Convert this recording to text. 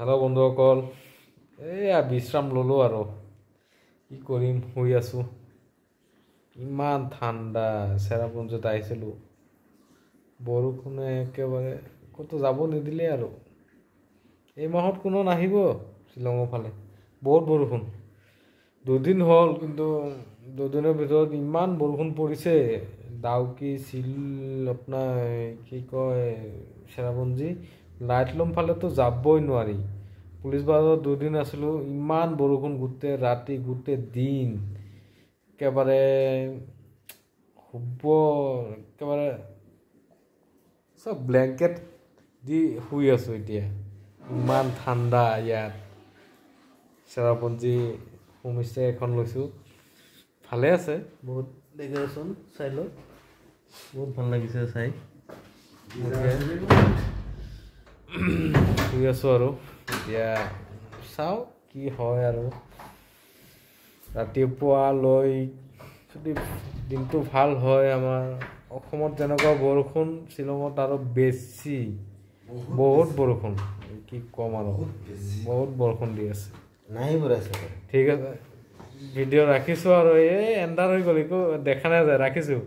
Hello' বন্ধুসকল, এয়া বিশ্ৰাম ল'লোঁ আৰু কি কৰিম, শুই আছোঁ। ইমান ঠাণ্ডা। চেৰাপুঞ্জীত আহিছিলোঁ, বৰষুণে একেবাৰে ক'তো যাব নিদিলে আৰু। এই মাহত কোনো নাহিব শ্বিলঙৰ ফালে, বহুত বৰষুণ। দুদিন হ'ল, কিন্তু দুদিনৰ ভিতৰত ইমান বৰষুণ পৰিছে। ডাউকি আপোনাৰ কি কয় চেৰাপুঞ্জী, লাইটলুম ফালেতো যাবই নোৱাৰি। পুলিচ বাজাৰত দুদিন আছিলোঁ, ইমান বৰষুণ, গোটেই ৰাতি গোটেই দিন একেবাৰে শুব একেবাৰে চব ব্লেংকেট দি শুই আছোঁ এতিয়া। ইমান ঠাণ্ডা ইয়াত। চেৰাপুঞ্জী হোমষ্টে এখন লৈছোঁ, ভালে আছে, বহুত ডেক'ৰেশ্যন চাই লওক, বহুত ভাল লাগিছে চাই। শুই আছোঁ আৰু এতিয়া চাওঁ কি হয় আৰু। ৰাতিপুৱালৈ যদি দিনটো ভাল হয়, আমাৰ অসমত যেনেকুৱা বৰষুণ, শ্বিলঙত আৰু বেছি, বহুত বৰষুণ। কি ক'ম আৰু, বহুত বৰষুণ দি আছে। ঠিক আছে, ভিডিঅ' ৰাখিছোঁ আৰু এই এণ্ডাৰ হৈ গ'ল, একো দেখা নাযায়, ৰাখিছোঁ।